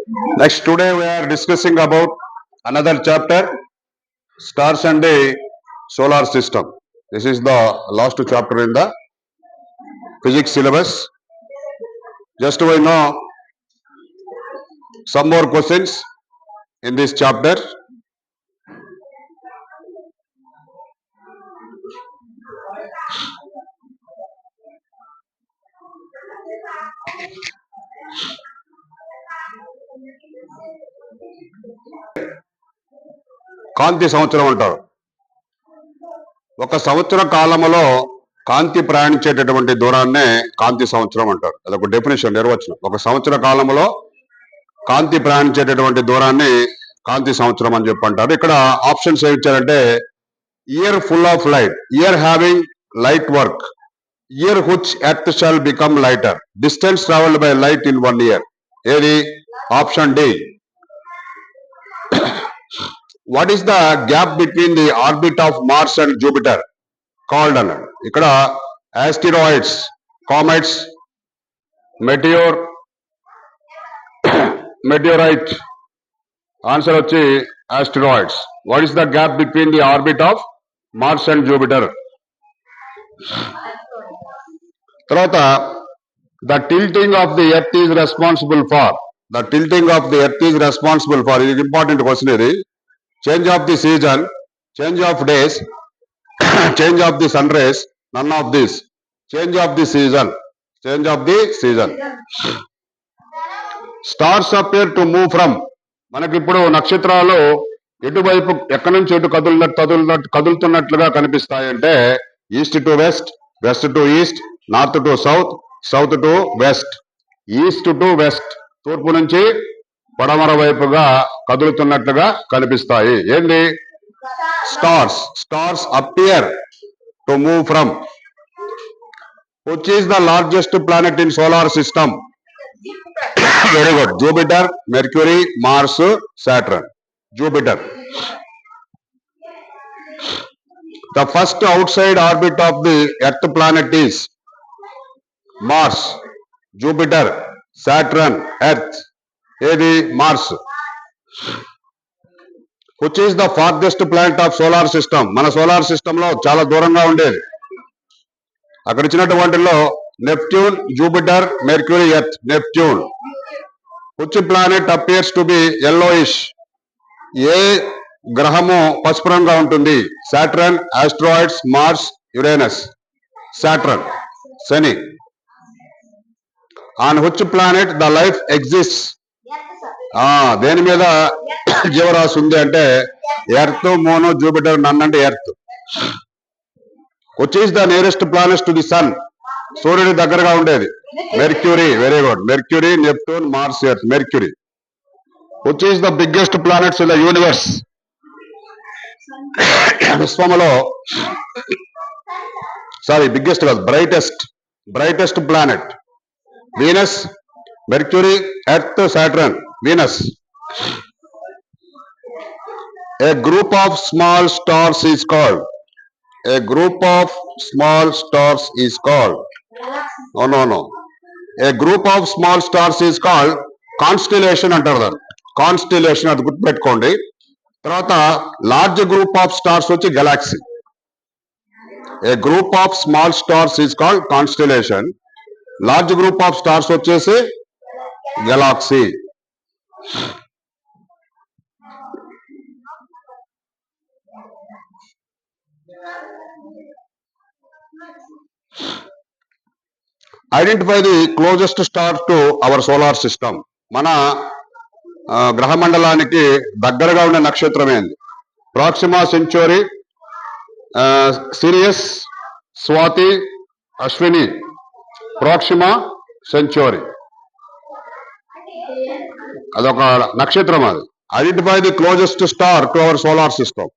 Next, today we are discussing about another chapter, stars and the solar system. This is the last chapter in the physics syllabus. Just we know some more questions in this chapter. కాంతి సంవత్సరం అంటారు. ఒక సంవత్సర కాలంలో కాంతి ప్రయాణించేటటువంటి దూరాన్నే కాంతి సంవత్సరం అంటారు. అదొక definition, నిర్వచనం. ఒక సంవత్సర కాలంలో కాంతి ప్రయాణించేటటువంటి దూరాన్ని కాంతి సంవత్సరం అని చెప్పి అంటారు. ఇక్కడ ఆప్షన్స్ ఏమి ఇచ్చారంటే year full of light, year having light work, year which earth shall become lighter, distance travelled by light in 1 year. ఏది? Option D. What is the gap between the orbit of Mars and Jupiter called అన్నాడు. ఇక్కడ asteroids, comets, meteorite. Answer వచ్చి asteroids. What is the gap between the orbit of Mars and Jupiter? తర్వాత the tilting of the earth is responsible for, the tilting of the earth is responsible for, ఇది important question. ఇది change of the season, change of days, change of the sun rays, none of this. Change of the season, change of the season. Stars appear to move from, మనకి ఇప్పుడు నక్షత్రాలు ఎటువైపు, ఎక్కడి నుంచి ఎటు కదులుతున్నట్లుగా కనిపిస్తాయంటే east to west, west to east, north to south, south to west, east to west, తూర్పు నుంచి పడమర వైపుగా కదులుతున్నట్లుగా కనిపిస్తాయి. ఏంది? Stars. Stars appear to move from. Which is the largest planet in solar system? Very good. Jupiter, Mercury, Mars, Saturn. Jupiter. The first outside orbit of the Earth planet is Mars, Jupiter, Saturn, Earth. ఏది? Mars. Which is the farthest planet of solar system? మన solar system లో చాలా దూరంగా ఉండేది. అక్కడ ఇచ్చినటువంటిలో Neptune, Jupiter, Mercury, earth. Neptune. Which planet appears to be yellowish? ఏ గ్రహము పసుపు రంగుగా ఉంటుంది? Saturn, asteroids, Mars, Uranus. Saturn, శని. On which planet the life exists? దేని మీద జీవరాశి ఉంది అంటే ఎర్త్, మూన్, జూపిటర్, నన్ అంటే earth. Which is the nearest planet to the sun? సూర్యుడి దగ్గరగా ఉండేది Mercury. Very good. Mercury, Neptune, Mars, earth. Mercury. Which is the biggest planets in the universe? విశ్వములో, బిగ్గెస్ట్ కాదు, brightest planet. Venus, Mercury, earth, Saturn. Venus. A group of small stars is called, a group of small stars is called, no, a group of small stars is called constellation అంటారు దాన్ని. Constellation, అది గుర్తుపెట్టుకోండి. తర్వాత large group of stars వచ్చి galaxy. A group of small stars is called constellation. Large group of stars వచ్చేసి galaxy. Identify the closest star to our solar system. మన గ్రహ మండలానికి దగ్గరగా ఉండే నక్షత్రం ఏంది? Proxima Centauri, Sirius, Swati, Ashwini. Proxima Centauri అదొక నక్షత్రం. అది identify the closest star to our solar system.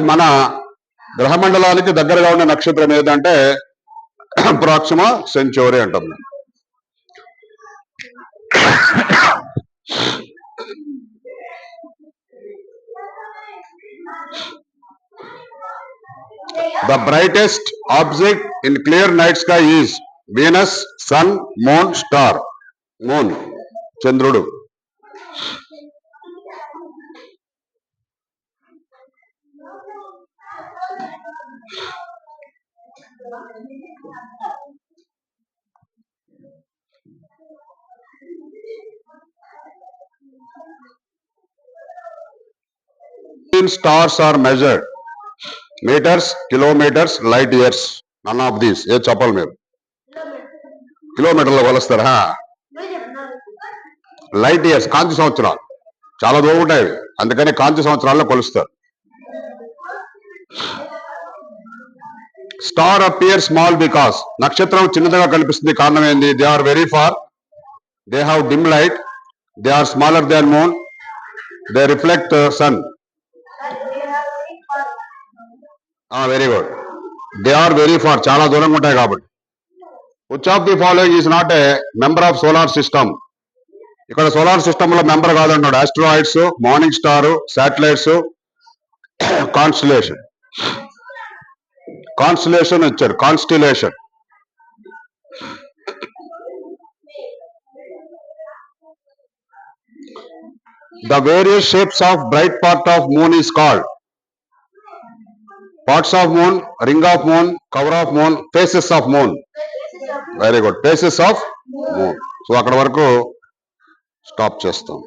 మన గ్రహ మండలానికి దగ్గరగా ఉండే నక్షత్రం ఏదంటే ప్రాక్సిమా సెంచురీ అంటాం. The brightest object in clear night sky is Venus, Sun, Moon, Star. Moon, చంద్రుడు. Stars are measured. Metres, kilometres, light years. None of these. ఏ చెప్పాలి మీరు? కిలోమీటర్లో కొలుస్తారా? లైట్ ఇయర్స్, కాంతి సంవత్సరాలు. చాలా దూరం ఉంటాయి, అందుకని కాంతి సంవత్సరాల్లో కొలుస్తారు. స్టార్ అపియర్ స్మాల్ బికాస్, నక్షత్రం చిన్నదిగా కనిపిస్తుంది, కారణం ఏంది? They are very far, they have dim light, they are smaller than moon, they reflect sun. Very good. They are very far, చాలా దూరంగా ఉంటాయి కాబట్టి. Which of the following is not a member of solar system? ఇక్కడ solar system లో member కాదన్నాడు. Asteroids, morning star, satellites, constellation. Constellation ఇచ్చారు, constellation. The various shapes of bright part of moon is called parts of moon, ring of moon, cover of moon, faces of moon. Very good. Faces of moon. So అక్కడ వరకు stop చేస్తాం.